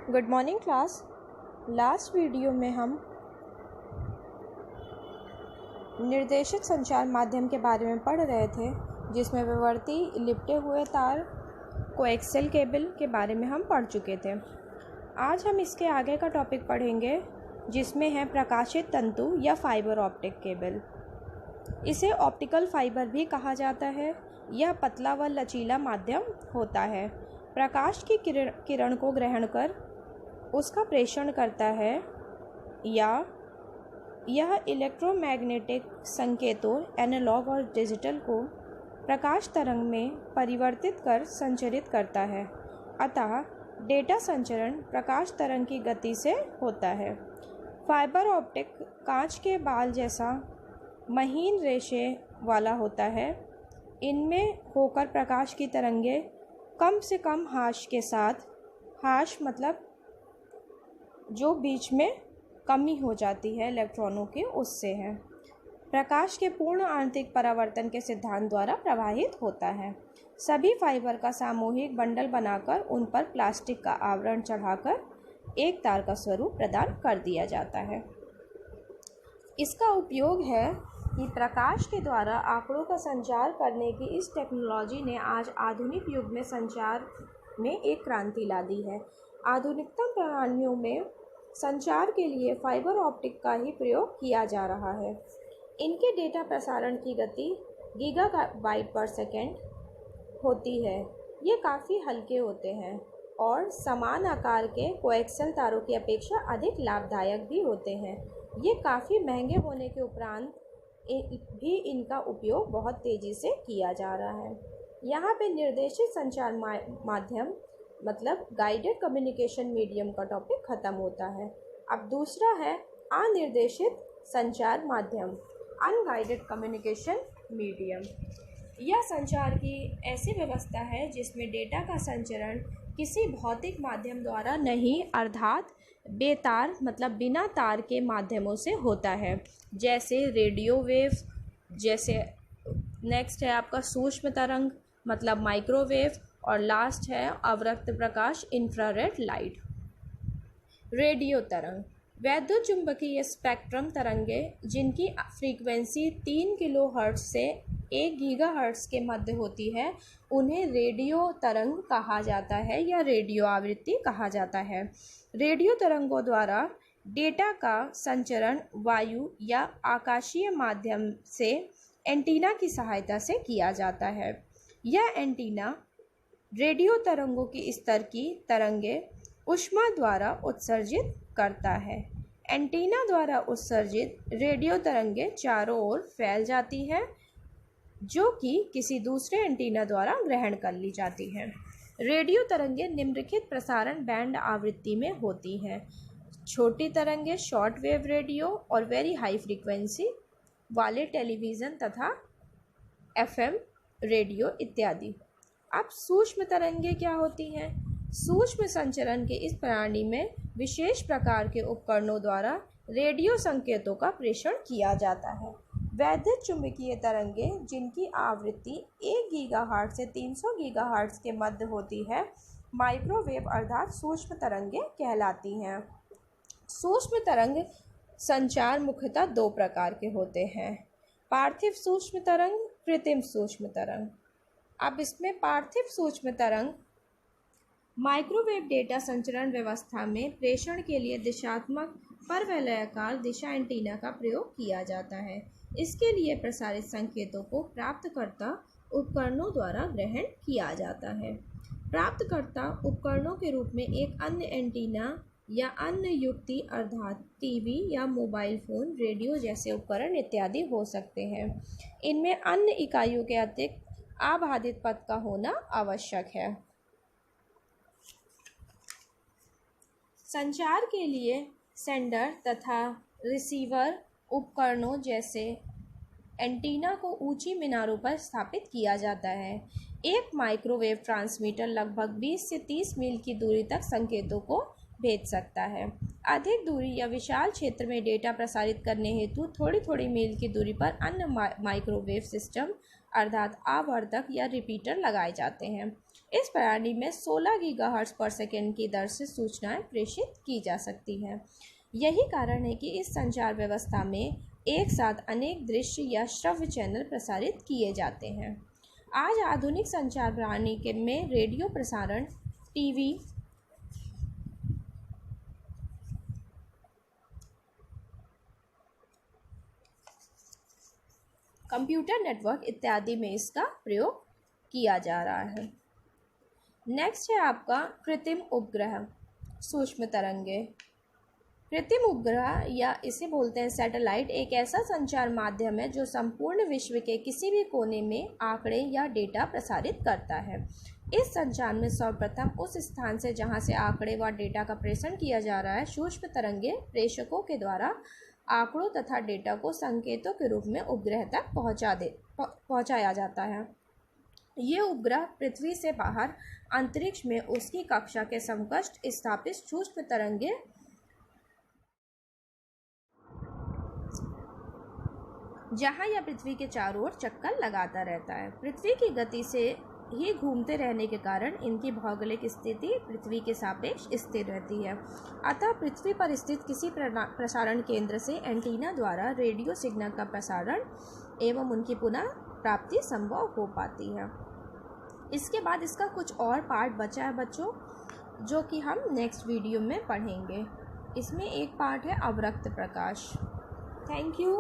Good morning class. Last video में हम निर्देशित संचार माध्यम के बारे में पढ़ रहे थे, जिसमें विवर्ती लिपटे हुए तार कोएक्सियल केबल के बारे में हम पढ़ चुके थे। आज हम इसके आगे का टॉपिक पढ़ेंगे, जिसमें है प्रकाशित तंतु या फाइबर ऑप्टिक केबल। इसे ऑप्टिकल फाइबर भी कहा जाता है। यह पतला व लचीला माध्यम होता है। प्रकाश की किरण को ग्रहण कर उसका प्रेषण करता है, या यह इलेक्ट्रोमैग्नेटिक संकेतों एनालॉग और डिजिटल को प्रकाश तरंग में परिवर्तित कर संचरित करता है। अतः डेटा संचरण प्रकाश तरंग की गति से होता है। फाइबर ऑप्टिक कांच के बाल जैसा महीन रेशे वाला होता है। इनमें होकर प्रकाश की तरंगें कम से कम हाश के साथ, हाश मतलब जो बीच में कमी हो जाती है इलेक्ट्रॉनों के, उससे है, प्रकाश के पूर्ण आंतरिक परावर्तन के सिद्धांत द्वारा प्रवाहित होता है। सभी फाइबर का सामूहिक बंडल बनाकर उन पर प्लास्टिक का आवरण चढ़ाकर एक तार का स्वरूप प्रदान कर दिया जाता है। इसका उपयोग है कि प्रकाश के द्वारा आंकड़ों का संचार करने की इस टेक्नोलॉजी ने आज आधुनिक युग में संचार में एक क्रांति ला दी है। आधुनिकतम प्रणालियों में संचार के लिए फाइबर ऑप्टिक का ही प्रयोग किया जा रहा है। इनके डेटा प्रसारण की गति गीगाबाइट पर सेकेंड होती है। ये काफ़ी हल्के होते हैं और समान आकार के कोएक्सियल तारों की अपेक्षा अधिक लाभदायक भी होते हैं। ये काफ़ी महंगे होने के उपरांत भी इनका उपयोग बहुत तेज़ी से किया जा रहा है। यहाँ पे निर्देशित संचार माध्यम मतलब गाइडेड कम्युनिकेशन मीडियम का टॉपिक ख़त्म होता है। अब दूसरा है अनिर्देशित संचार माध्यम, अनगाइडेड कम्युनिकेशन मीडियम। यह संचार की ऐसी व्यवस्था है जिसमें डेटा का संचरण किसी भौतिक माध्यम द्वारा नहीं, अर्थात बेतार मतलब बिना तार के माध्यमों से होता है, जैसे रेडियो वेव, जैसे नेक्स्ट है आपका सूक्ष्म तरंग मतलब माइक्रोवेव, और लास्ट है अवरक्त प्रकाश इंफ्रारेड लाइट। रेडियो तरंग वैद्युत चुंबकीय स्पेक्ट्रम तरंगें जिनकी फ्रीक्वेंसी 3 किलोहर्ट्ज़ से 1 गीगाहर्ट्ज़ के मध्य होती है, उन्हें रेडियो तरंग कहा जाता है या रेडियो आवृत्ति कहा जाता है। रेडियो तरंगों द्वारा डेटा का संचरण वायु या आकाशीय माध्यम से एंटीना की सहायता से किया जाता है। यह एंटीना रेडियो तरंगों की स्तर की तरंगें ऊष्मा द्वारा उत्सर्जित करता है। एंटीना द्वारा उत्सर्जित रेडियो तरंगें चारों ओर फैल जाती हैं, जो कि किसी दूसरे एंटीना द्वारा ग्रहण कर ली जाती हैं। रेडियो तरंगें निम्नलिखित प्रसारण बैंड आवृत्ति में होती हैं। छोटी तरंगें शॉर्ट वेव रेडियो और वेरी हाई फ्रीक्वेंसी वाले टेलीविज़न तथा एफएम रेडियो इत्यादि। अब सूक्ष्म तरंगें क्या होती हैं? सूक्ष्म संचरण के इस प्रणाली में विशेष प्रकार के उपकरणों द्वारा रेडियो संकेतों का प्रेषण किया जाता है। वैद्युत चुंबकीय तरंगें जिनकी आवृत्ति 1 गीगाहर्ट्ज़ से 300 गीगाहर्ट्ज़ के मध्य होती है, माइक्रोवेव अर्थात सूक्ष्म तरंगें कहलाती हैं। सूक्ष्म तरंग संचार मुख्यतः 2 प्रकार के होते हैं, पार्थिव सूक्ष्म तरंग, कृत्रिम सूक्ष्म तरंग। अब इसमें पार्थिव सूक्ष्म तरंग माइक्रोवेव डेटा संचरण व्यवस्था में प्रेषण के लिए दिशात्मक परवलयाकार दिशा एंटीना का प्रयोग किया जाता है। इसके लिए प्रसारित संकेतों को प्राप्तकर्ता उपकरणों द्वारा ग्रहण किया जाता है। प्राप्तकर्ता उपकरणों के रूप में एक अन्य एंटीना या अन्य युक्ति अर्थात टीवी या मोबाइल फोन, रेडियो जैसे उपकरण इत्यादि हो सकते हैं। इनमें अन्य इकाइयों के अतिरिक्त आबाधित पथ का होना आवश्यक है। संचार के लिए सेंडर तथा रिसीवर उपकरणों जैसे एंटीना को ऊंची मीनारों पर स्थापित किया जाता है। एक माइक्रोवेव ट्रांसमीटर लगभग 20 से 30 मील की दूरी तक संकेतों को भेज सकता है। अधिक दूरी या विशाल क्षेत्र में डेटा प्रसारित करने हेतु थोड़ी थोड़ी मील की दूरी पर अन्य माइक्रोवेव सिस्टम अर्थात आवर्धक या रिपीटर लगाए जाते हैं। इस प्रणाली में 16 गीगाहर्ट्ज पर सेकंड की दर से सूचनाएं प्रेषित की जा सकती हैं। यही कारण है कि इस संचार व्यवस्था में एक साथ अनेक दृश्य या श्रव्य चैनल प्रसारित किए जाते हैं। आज आधुनिक संचार प्रणाली में रेडियो प्रसारण, टीवी, कंप्यूटर नेटवर्क इत्यादि में इसका प्रयोग किया जा रहा है। नेक्स्ट है आपका कृत्रिम उपग्रह, सूक्ष्म तरंगे। कृत्रिम उपग्रह या इसे बोलते हैं सैटेलाइट एक ऐसा संचार माध्यम है जो संपूर्ण विश्व के किसी भी कोने में आंकड़े या डेटा प्रसारित करता है। इस संचार में सर्वप्रथम उस स्थान से जहां से आंकड़े व डेटा का प्रेषण किया जा रहा है, सूक्ष्म तरंगे प्रेषकों के द्वारा आंकड़ों तथा डेटा को संकेतों के रूप में उपग्रह तक पहुंचाया जाता है। ये उपग्रह पृथ्वी से बाहर अंतरिक्ष में उसकी कक्षा के समकक्ष स्थापित सूक्ष्म तरंगे जहां यह पृथ्वी के चारों ओर चक्कर लगाता रहता है। पृथ्वी की गति से ही घूमते रहने के कारण इनकी भौगोलिक स्थिति पृथ्वी के सापेक्ष स्थिर रहती है। अतः पृथ्वी पर स्थित किसी प्रसारण केंद्र से एंटीना द्वारा रेडियो सिग्नल का प्रसारण एवं उनकी पुनः प्राप्ति संभव हो पाती है। इसके बाद इसका कुछ और पार्ट बचा है बच्चों, जो कि हम नेक्स्ट वीडियो में पढ़ेंगे। इसमें एक पार्ट है अवरक्त प्रकाश। Thank you.